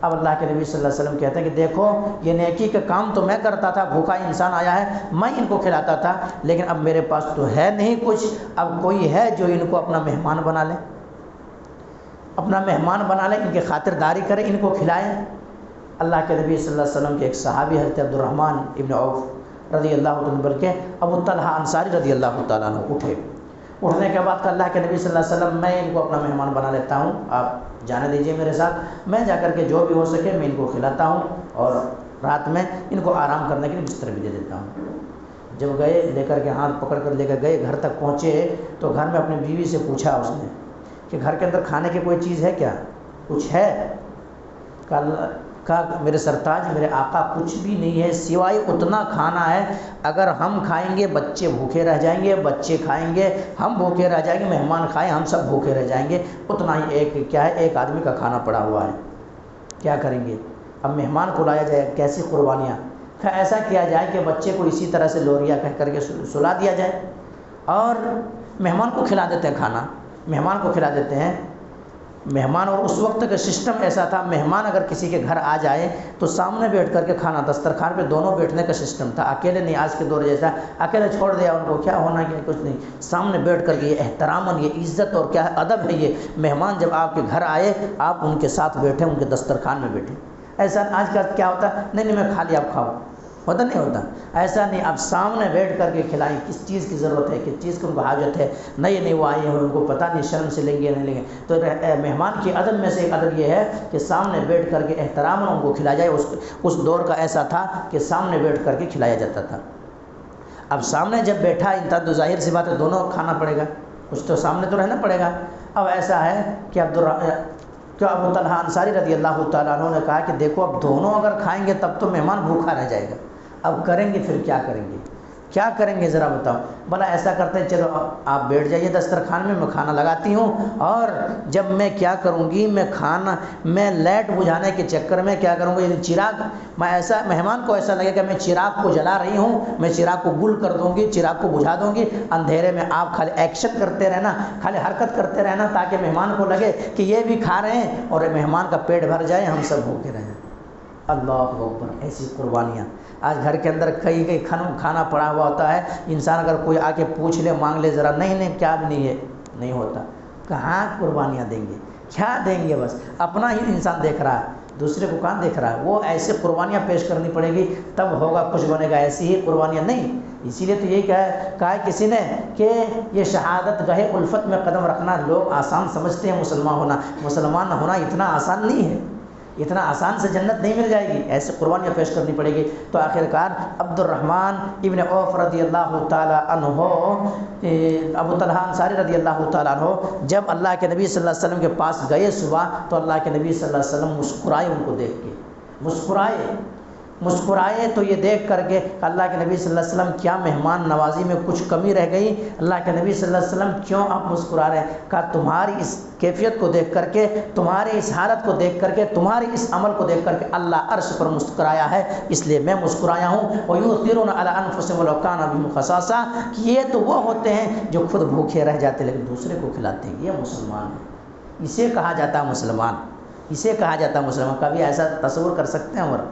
اب اللہ کے نبی صلی اللہ علیہ وسلم کہتے ہیں کہ دیکھو یہ نیکی کا کام تو میں کرتا تھا، بھوکا انسان آیا ہے میں ان کو کھلاتا تھا، لیکن اب میرے پاس تو ہے نہیں کچھ، اب کوئی ہے جو ان کو اپنا مہمان بنا لے، اپنا مہمان بنا لے، ان کی خاطرداری کرے، ان کو کھلائے۔ اللہ کے نبی صلی اللہ علیہ وسلم کے ایک صحابی حضرت عبد الرحمن ابن عوف رضی اللہ عنہ، بلکہ ابو طلحہ انصاری رضی اللہ تعالیٰ عنہ اٹھے۔ اٹھنے کے بعد اللہ کے نبی صلی اللہ علیہ وسلم میں ان کو اپنا مہمان بنا لیتا ہوں، آپ جانے دیجیے میرے ساتھ، میں جا کر کے جو بھی ہو سکے میں ان کو کھلاتا ہوں، اور رات میں ان کو آرام کرنے کے لیے بستر بھی دے دیتا ہوں۔ جب گئے، لے کر کے ہاتھ پکڑ کر لے کر گئے، گھر تک پہنچے تو گھر میں اپنی بیوی سے پوچھا اس نے کہ گھر کے اندر کھانے کی کوئی چیز ہے کیا، کچھ ہے؟ کہا میرے سرتاج، میرے آقا کچھ بھی نہیں ہے سوائے اتنا کھانا ہے، اگر ہم کھائیں گے بچے بھوکے رہ جائیں گے، بچے کھائیں گے ہم بھوکے رہ جائیں گے، مہمان کھائیں ہم سب بھوکے رہ جائیں گے، اتنا ہی ایک آدمی کا کھانا پڑا ہوا ہے، کیا کریں گے؟ اب مہمان کو لایا جائے، کیسی قربانیاں؟ ایسا کیا جائے کہ بچے کو اسی طرح سے لوریا کہہ کر کے سلا دیا جائے اور مہمان کو کھلا دیتے ہیں کھانا، مہمان کو کھلا دیتے ہیں مہمان۔ اور اس وقت کا سسٹم ایسا تھا، مہمان اگر کسی کے گھر آ جائے تو سامنے بیٹھ کر کے کھانا، دسترخوان پہ دونوں بیٹھنے کا سسٹم تھا، اکیلے نہیں، آج کے دور جیسا اکیلے چھوڑ دیا ان کو، کیا ہونا کیا کچھ نہیں، سامنے بیٹھ کر کے یہ احتراماً، یہ عزت اور کیا ادب ہے، یہ مہمان جب آپ کے گھر آئے آپ ان کے ساتھ بیٹھیں، ان کے دسترخوان میں بیٹھیں۔ ایسا آج کل کیا ہوتا ہے، نہیں میں کھا لیا آپ کھاؤ، ہوتا نہیں ہوتا؟ ایسا نہیں، آپ سامنے بیٹھ کر کے کھلائیں، کس چیز کی ضرورت ہے، کس چیز کی ان کو حاجت ہے، نہیں وہ آئے ہوئے ان کو پتہ نہیں شرم سے لیں گے نہیں لیں گے، تو مہمان کی ادب میں سے ایک ادب یہ ہے کہ سامنے بیٹھ کر کے احترام ان کو کھلایا جائے۔ اس دور کا ایسا تھا کہ سامنے بیٹھ کر کے کھلایا جاتا تھا۔ اب سامنے جب بیٹھا انسان تو ظاہر سی بات ہے دونوں کھانا پڑے گا، کچھ تو سامنے تو رہنا پڑے گا۔ اب ایسا ہے کہ ابو طلحہ انصاری رضی اللہ تعالیٰ عنہ نے کہا کہ دیکھو اب دونوں اگر کھائیں گے تب تو مہمان بھوکا رہ جائے گا، اب کریں گے پھر کیا کریں گے، کیا کریں گے ذرا بتاؤ؟ بھلا ایسا کرتے ہیں چلو آپ بیٹھ جائیے دسترخوان میں کھانا لگاتی ہوں، اور جب میں کیا کروں گی، میں لائٹ بجھانے کے چکر میں کیا کروں گی، یعنی چراغ، میں ایسا مہمان کو ایسا لگے کہ میں چراغ کو جلا رہی ہوں، میں چراغ کو گل کر دوں گی، چراغ کو بجھا دوں گی، اندھیرے میں آپ خالی ایکشن کرتے رہنا، خالی حرکت کرتے رہنا تاکہ مہمان کو لگے کہ یہ بھی کھا رہے ہیں اور مہمان کا پیٹ بھر جائے، ہم سب بھوکے رہیں۔ اللہ اکبر! ایسی قربانیاں آج گھر کے اندر کئی کھانا پڑا ہوا ہوتا ہے، انسان اگر کوئی آ کے پوچھ لے مانگ لے ذرا، نہیں کیا بھی نہیں ہے، نہیں ہوتا۔ کہاں قربانیاں دیں گے، کیا دیں گے؟ بس اپنا ہی انسان دیکھ رہا ہے، دوسرے کو کہاں دیکھ رہا ہے؟ وہ ایسے قربانیاں پیش کرنی پڑے گی تب ہوگا کچھ بنے گا، ایسی ہی قربانیاں نہیں۔ اسی لیے تو یہی کہا ہے کسی نے کہ یہ شہادت گاہ الفت میں قدم رکھنا لوگ آسان سمجھتے ہیں، مسلمان ہونا اتنا آسان نہیں ہے، اتنا آسان سے جنت نہیں مل جائے گی، ایسے قربانیاں پیش کرنی پڑے گی۔ تو آخرکار عبد الرحمن ابن عوف رضی اللہ تعالیٰ عنہ، ابو طلحہ انصاری رضی اللہ تعالیٰ عنہ جب اللہ کے نبی صلی اللہ علیہ وسلم کے پاس گئے صبح، تو اللہ کے نبی صلی اللہ علیہ وسلم مسکرائے، ان کو دیکھ کے مسکرائے تو یہ دیکھ کر کے اللہ کے نبی صلی اللہ علیہ وسلم کیا مہمان نوازی میں کچھ کمی رہ گئی؟ اللہ کے نبی صلی اللہ علیہ وسلم کیوں آپ مسکرا رہے ہیں؟ کہا تمہاری اس کیفیت کو دیکھ کر کے، تمہاری اس حالت کو دیکھ کر کے، تمہاری اس عمل کو دیکھ کر کے اللہ عرش پر مسکرایا ہے، اس لیے میں مسکرایا ہوں۔ وَيُؤْثِرُونَ عَلَىٰ أَنفُسِهِمْ وَلَوْ كَانَ بِهِمْ خَصَاصَةٌ، کہ یہ تو وہ ہوتے ہیں جو خود بھوکے رہ جاتے لیکن دوسرے کو کھلاتے ہیں، یہ مسلمان ہے، اسے کہا جاتا ہے مسلمان، اسے کہا جاتا ہے مسلمان۔ کبھی ایسا تصور کر سکتے ہیں ہمارا،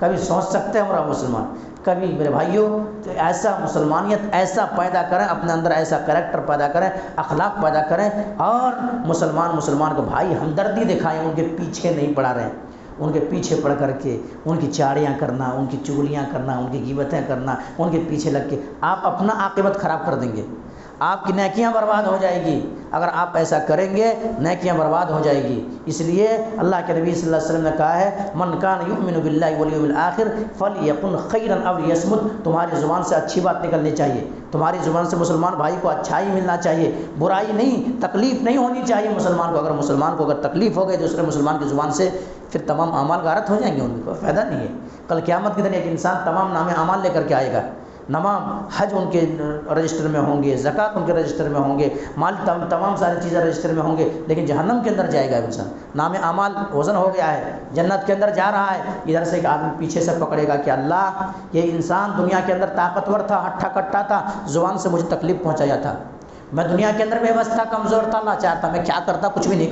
کبھی سوچ سکتے ہیں ہمارا مسلمان؟ کبھی میرے بھائیوں تو ایسا مسلمانیت ایسا پیدا کریں، اپنے اندر ایسا کریکٹر پیدا کریں، اخلاق پیدا کریں، اور مسلمان کو بھائی ہمدردی دکھائیں، ان کے پیچھے نہیں پڑا رہے، ان کے پیچھے پڑ کر کے ان کی چاڑیاں کرنا، ان کی چغلیاں کرنا، ان کی غیبتیں کرنا، ان کے پیچھے لگ کے آپ اپنا عاقبت خراب کر دیں گے، آپ کی نیکیاں برباد ہو جائے گی۔ اگر آپ ایسا کریں گے نیکیاں برباد ہو جائے گی۔ اس لیے اللہ کے نبی صلی اللہ علیہ وسلم نے کہا ہے من کان یؤمن باللہ والیوم الآخر فلیقل خیرا او لیصمت، تمہاری زبان سے اچھی بات نکلنی چاہیے، تمہاری زبان سے مسلمان بھائی کو اچھائی ملنا چاہیے، برائی نہیں، تکلیف نہیں ہونی چاہیے مسلمان کو۔ اگر مسلمان کو اگر تکلیف ہو گئی دوسرے مسلمان کی زبان سے، پھر تمام اعمال غارت ہو جائیں گے، ان کو فائدہ نہیں ہے۔ کل قیامت کے دن ایک انسان تمام نام اعمال لے کر کے آئے گا، نماز حج ان کے رجسٹر میں ہوں گے، زکوٰۃ ان کے رجسٹر میں ہوں گے، مال تمام ساری چیزیں رجسٹر میں ہوں گے، لیکن جہنم کے اندر جائے گا انسان، نام اعمال وزن ہو گیا ہے، جنت کے اندر جا رہا ہے، ادھر سے ایک آدمی پیچھے سے پکڑے گا کہ اللہ یہ انسان دنیا کے اندر طاقتور تھا، ہٹھا کٹا تھا، زبان سے مجھے تکلیف پہنچایا تھا، میں دنیا کے اندر بے بس تھا، کمزور تھا، لاچار تھا، میں کیا کرتا کچھ بھی نہیں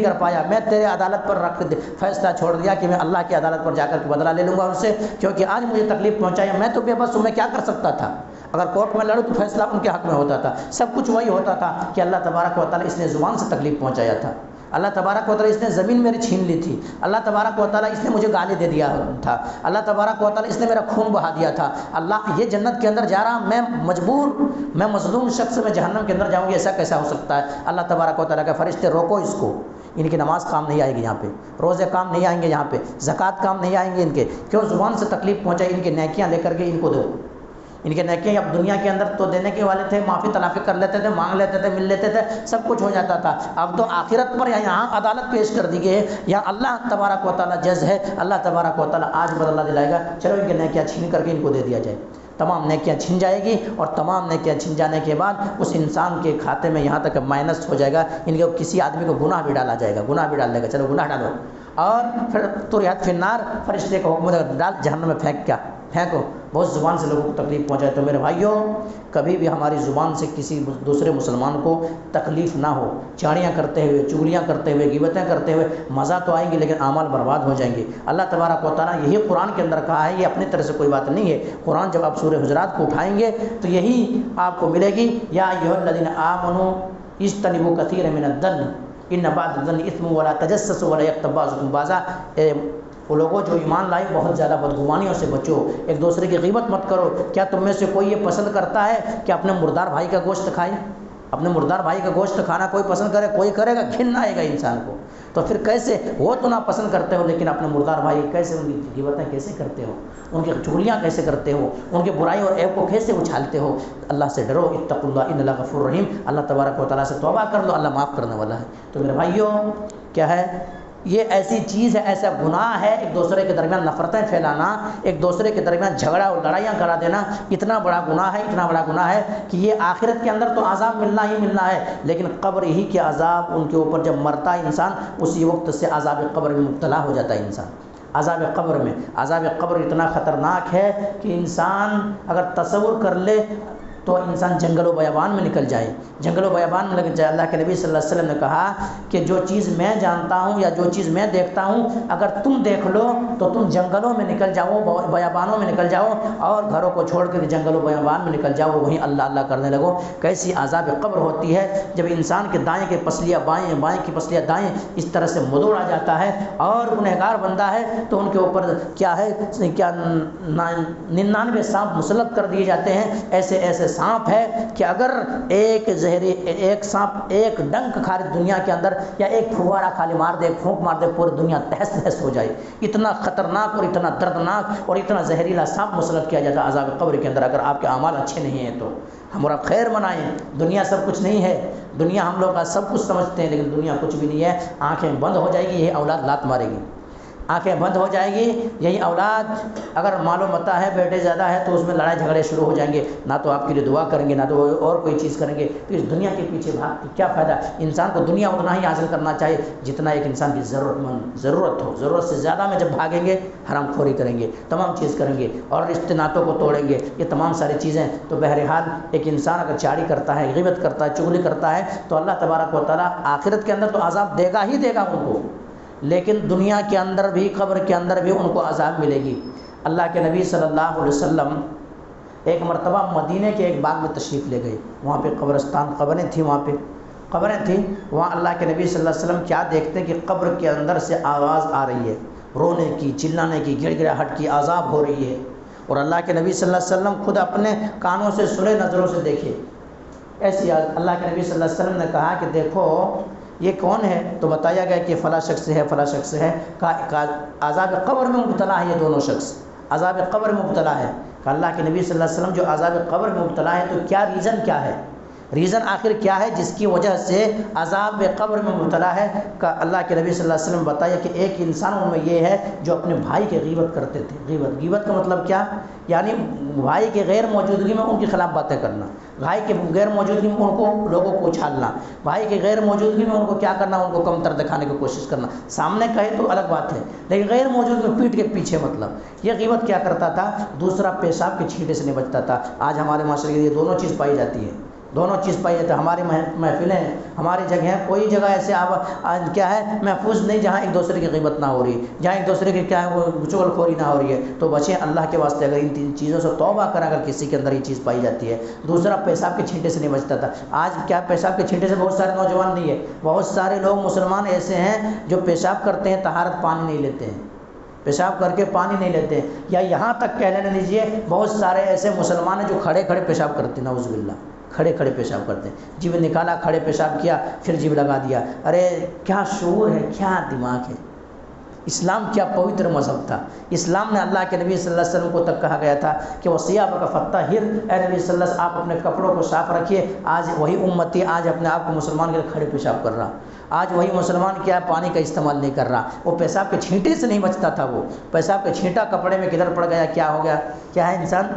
کر پایا، میں تیرے عدالت پر رکھ فیصلہ چھوڑ دیا کہ میں اللہ کی عدالت پر جا کر کے بدلہ لے لوں گا ان سے، کیونکہ آج مجھے تکلیف پہنچایا، میں تو بے بس ہوں، میں کیا کر سکتا تھا؟ اگر کورٹ میں لڑوں تو فیصلہ ان کے حق میں ہوتا تھا، سب کچھ وہی ہوتا تھا کہ اللہ تبارک و تعالیٰ اس نے زبان سے تکلیف پہنچایا تھا، اللہ تبارک و تعالیٰ اس نے زمین میری چھین لی تھی، اللہ تبارک و تعالیٰ اس نے مجھے گالی دے دیا تھا، اللہ تبارک و تعالیٰ اس نے میرا خون بہا دیا تھا، اللہ یہ جنت کے اندر جا رہا، میں مظلوم شخص میں جہنم کے اندر جاؤں گی، ایسا کیسا ہو سکتا ہے؟ اللہ تبارک و تعالیٰ کے فرشتے روکو اس کو، ان کی نماز کام نہیں آئے گی، یہاں پہ روزے کام نہیں آئیں گے، یہاں پہ زکوٰۃ کام نہیں آئیں گے ان کے، کیوں؟ زبان سے تکلیف پہنچائی، ان کی نیکیاں لے کر کے ان کو دو، ان کے نیکیاں اب دنیا کے اندر تو دینے کے والے تھے، معافی تلافی کر لیتے تھے، مانگ لیتے تھے، مل لیتے تھے، سب کچھ ہو جاتا تھا، اب تو آخرت پر یہاں عدالت پیش کر دی گئی ہے، یہاں اللہ تبارک و تعالیٰ جج ہے، اللہ تبارک و تعالیٰ آج بدلہ دلائے گا، چلو ان کے نیکیاں چھین کر کے ان کو دے دیا جائے، تمام نیکیاں چھن جائے گی، اور تمام نیکیاں چھن جانے کے بعد اس انسان کے کھاتے میں یہاں تک مائنس ہو جائے گا، ان کے کسی آدمی کو گناہ بھی ڈالا جائے گا، گناہ بھی ڈال دے گا، چلو گناہ ڈالو، اور پھر طریحت فی النار، فرشتے کو حکم دے گا ڈال جہنم میں پھینکو، بہت زبان سے لوگوں کو تکلیف پہنچائے۔ تو میرے بھائیوں کبھی بھی ہماری زبان سے کسی دوسرے مسلمان کو تکلیف نہ ہو، چاڑیاں کرتے ہوئے، چغلیاں کرتے ہوئے، غیبتیں کرتے ہوئے مزہ تو آئیں گی لیکن اعمال برباد ہو جائیں گے۔ اللہ تبارک و تعالیٰ یہی قرآن کے اندر کہا ہے، یہ اپنی طرح سے کوئی بات نہیں ہے، قرآن جب آپ سورہ حجرات کو اٹھائیں گے تو یہی آپ کو ملے گی، یا ایھا الذین آمنوا اجتنبوا کثیرا من الظن ان بعض الظن اثم ولا تجسسوا ولا یغتب بعضکم بعضا، وہ لوگوں جو ایمان لائے بہت زیادہ بدگمانیوں سے بچو، ایک دوسرے کی غیبت مت کرو۔ کیا تم میں سے کوئی یہ پسند کرتا ہے کہ اپنے مردار بھائی کا گوشت کھائے؟ اپنے مردار بھائی کا گوشت کھانا کوئی پسند کرے؟ کوئی کرے گا؟ گھن آئے گا انسان کو۔ تو پھر کیسے وہ تو نہ پسند کرتے ہو، لیکن اپنے مردار بھائی کیسے ان کی غیبتیں کیسے کرتے ہو، ان کی چغلیاں کیسے کرتے ہو، ان کے برائی اور عیب کو کیسے اچھالتے ہو؟ اللہ سے ڈرو، اتقوا اللہ ان اللہ غفور رحیم۔ اللہ تبارک و تعالیٰ سے توبہ کر لو، اللہ معاف کرنے والا ہے۔ تو میرے بھائیوں کیا ہے، یہ ایسی چیز ہے، ایسا گناہ ہے ایک دوسرے کے درمیان نفرتیں پھیلانا، ایک دوسرے کے درمیان جھگڑا اور لڑائیاں کرا دینا، اتنا بڑا گناہ ہے، اتنا بڑا گناہ ہے کہ یہ آخرت کے اندر تو عذاب ملنا ہی ملنا ہے، لیکن قبر ہی کے عذاب ان کے اوپر جب مرتا ہے انسان، اسی وقت سے عذاب قبر میں مبتلا ہو جاتا ہے انسان۔ عذاب قبر میں، عذاب قبر اتنا خطرناک ہے کہ انسان اگر تصور کر لے تو انسان جنگل و بیابان میں نکل جائے، جنگل و بیابان میں لگ جائے۔ اللہ کے نبی صلی اللہ علیہ وسلم نے کہا کہ جو چیز میں جانتا ہوں یا جو چیز میں دیکھتا ہوں، اگر تم دیکھ لو تو تم جنگلوں میں نکل جاؤ، بیابانوں میں نکل جاؤ، اور گھروں کو چھوڑ کر جنگل و بیابان میں نکل جاؤ، وہیں اللہ اللہ کرنے لگو۔ کیسی عذاب قبر ہوتی ہے جب انسان کے دائیں کے پسلیاں بائیں، بائیں کی پسلیاں دائیں، اس طرح سے مدوڑا جاتا ہے، اور گنہگار بندہ ہے تو ان کے اوپر کیا ہے، کیا 99 سانپ مسلط کر دیے جاتے ہیں۔ ایسے ایسے سانپ ہے کہ اگر ایک زہری ایک سانپ ایک ڈنک کھا دنیا کے اندر، یا ایک پھوارا خالی مار دے، پھونک مار دے، پوری دنیا تہس تہس ہو جائے۔ اتنا خطرناک اور اتنا دردناک اور اتنا زہریلا سانپ مسلط کیا جاتا ہے عذاب قبر کے اندر۔ اگر آپ کے اعمال اچھے نہیں ہیں تو ہم اور آپ خیر منائیں، دنیا سب کچھ نہیں ہے، دنیا ہم لوگ کا سب کچھ سمجھتے ہیں، لیکن دنیا کچھ بھی نہیں ہے۔ آنکھیں بند ہو جائے گی، یہی اولاد لات مارے گی، آنکھیں بند ہو جائے گی، یہی اولاد اگر مال و متاع ہے، بیٹے زیادہ ہے تو اس میں لڑائی جھگڑے شروع ہو جائیں گے، نہ تو آپ کے لیے دعا کریں گے، نہ تو اور کوئی چیز کریں گے۔ تو اس دنیا کے پیچھے بھاگ کے کیا فائدہ؟ انسان کو دنیا اتنا ہی حاصل کرنا چاہیے جتنا ایک انسان کی ضرورت ہو، ضرورت سے زیادہ میں جب بھاگیں گے حرام خوری کریں گے، تمام چیز کریں گے اور رشتے ناتوں کو توڑیں گے، یہ تمام ساری چیزیں۔ تو بہرحال ایک انسان اگر چاڑی کرتا ہے، غیبت کرتا ہے، چغلی کرتا ہے، تو اللہ تبارک و تعالیٰ آخرت کے اندر تو عذاب دے گا ہی دے گا ان کو، لیکن دنیا کے اندر بھی، قبر کے اندر بھی ان کو عذاب ملے گی۔ اللہ کے نبی صلی اللہ علیہ وسلم ایک مرتبہ مدینے کے ایک باغ میں تشریف لے گئے، وہاں پہ قبرستان، قبریں تھیں، وہاں پہ قبریں تھیں، وہاں اللہ کے نبی صلی اللہ علیہ وسلم کیا دیکھتے ہیں کہ قبر کے اندر سے آواز آ رہی ہے، رونے کی، چلانے کی، گڑ گڑاہٹ کی، عذاب ہو رہی ہے، اور اللہ کے نبی صلی اللہ علیہ وسلم خود اپنے کانوں سے سنے، نظروں سے دیکھے۔ ایسی اللہ کے نبی صلی اللہ علیہ وسلم نے کہا کہ دیکھو یہ کون ہے؟ تو بتایا گیا کہ فلاں شخص ہے، فلاں شخص ہے، عذاب قبر میں مبتلا ہے، یہ دونوں شخص عذاب قبر میں مبتلا ہے۔ کہ اللہ کے نبی صلی اللہ علیہ وسلم جو عذاب قبر میں مبتلا ہے تو کیا ریزن کیا ہے، ریزن آخر کیا ہے جس کی وجہ سے عذاب قبر میں مبتلا ہے؟ کہ اللہ کے نبی صلی اللہ علیہ وسلم بتایا کہ ایک انسان ان میں یہ ہے جو اپنے بھائی کی غیبت کرتے تھے۔ غیبت کا مطلب کیا؟ یعنی بھائی کے غیر موجودگی میں ان کے خلاف باتیں کرنا، بھائی کے غیر موجودگی میں ان کو لوگوں کو اچھالنا، بھائی کے غیر موجودگی میں ان کو کیا کرنا، ان کو کمتر دکھانے کی کوشش کرنا۔ سامنے کہے تو الگ بات ہے، لیکن غیر موجودگی میں پیٹ کے پیچھے مطلب یہ غیبت کیا کرتا تھا؟ دوسرا پیشاب کے چھینٹے سے نہیں بچتا تھا۔ آج ہمارے معاشرے کے یہ دونوں چیز پائی جاتی ہے، دونوں چیز پائی جاتی ہے۔ ہماری محفلیں، ہماری جگہیں، کوئی جگہ ایسے کیا ہے محفوظ نہیں جہاں ایک دوسرے کی غیبت نہ ہو رہی، جہاں ایک دوسرے کی کیا ہے وہ چغل خوری نہ ہو رہی ہے۔ تو بچیں اللہ کے واسطے، اگر ان تین چیزوں سے توبہ کریں، اگر کسی کے اندر یہ چیز پائی جاتی ہے۔ دوسرا پیشاب کے چھینٹے سے نہیں بچتا تھا۔ آج کیا پیشاب کے چھینٹے سے بہت سارے نوجوان نہیں ہے، بہت سارے لوگ مسلمان ایسے ہیں جو پیشاب کرتے ہیں طہارت پانی نہیں لیتے ہیں، پیشاب کر کے پانی نہیں لیتے ہیں، یا یہاں تک کہہ لینے دیجیے بہت سارے ایسے مسلمان ہیں جو کھڑے کھڑے پیشاب کرتے ہیں، نعوذ باللہ، کھڑے کھڑے پیشاب کرتے ہیں، جیب نکالا، کھڑے پیشاب کیا، پھر جیب لگا دیا۔ ارے کیا شعور ہے، کیا دماغ ہے! اسلام کیا پوتر مذہب تھا! اسلام نے اللہ کے نبی صلی اللہ علیہ وسلم کو تک کہا گیا تھا کہ وَثِيَابَكَ فَطَّهِّرْ، اے نبی صلی اللہ علیہ وسلم آپ اپنے کپڑوں کو صاف رکھیے۔ آج وہی امتی آج اپنے آپ کو مسلمان کے کھڑے پیشاب کر رہا، آج وہی مسلمان کیا پانی کا استعمال نہیں کر رہا، وہ پیشاب کے چھینٹے سے نہیں بچتا تھا، وہ پیشاب کا چھینٹا کپڑے میں کدھر پڑ گیا، کیا ہو گیا، کیا ہے انسان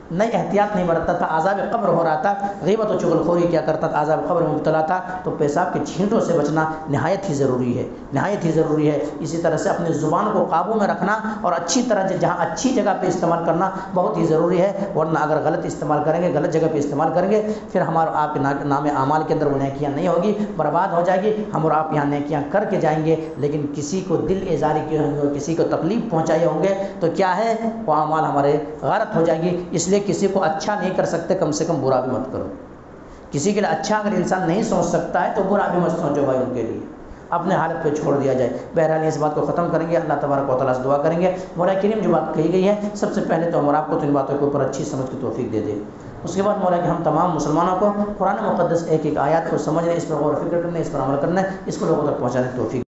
نہیں احتیاط نہیں برتتا تھا، عذاب قبر ہو رہا تھا، غیبت و چغل خوری کیا کرتا تھا، عذاب قبر میں مبتلا تھا۔ تو پیشاب کے چھینٹوں سے بچنا نہایت ہی ضروری ہے، نہایت ہی ضروری ہے۔ اسی طرح سے اپنی زبان کو قابو میں رکھنا اور اچھی طرح جہاں اچھی جگہ پہ استعمال کرنا بہت ہی ضروری ہے، ورنہ اگر غلط استعمال کریں گے، غلط جگہ پہ استعمال کریں گے، پھر ہمارا آپ کے نام اعمال کے اندر وہ نیکیاں نہیں ہوگی، برباد ہو جائے گی۔ ہم اور آپ یہاں نیکیاں کر کے جائیں گے، لیکن کسی کو دل ازاری کیے ہوں گے، کسی کو تکلیف پہنچائے ہوں گے، تو کیا ہے وہ اعمال ہمارے غارت ہو جائے گی۔ اس لیے کسی کو اچھا نہیں کر سکتے، کم سے کم برا بھی مت کرو۔ کسی کے لیے اچھا اگر انسان نہیں سوچ سکتا ہے تو برا بھی مت سوچو بھائی ان کے لیے، اپنے حالت پہ چھوڑ دیا جائے۔ بہرحال اس بات کو ختم کریں گے، اللہ تبارک و تعالیٰ سے دعا کریں گے مولا کریم جو بات کہی گئی ہے سب سے پہلے تو ہم اور آپ کو تو ان باتوں کے اوپر اچھی سمجھ کی توفیق دے دے۔ اس کے بعد مولا کہ ہم تمام مسلمانوں کو قرآن مقدس ایک ایک آیات کو سمجھنے، اس پر غور و فکر کرنے، اس پر عمل کرنا، اس کو لوگوں تک پہنچانے کی توفیق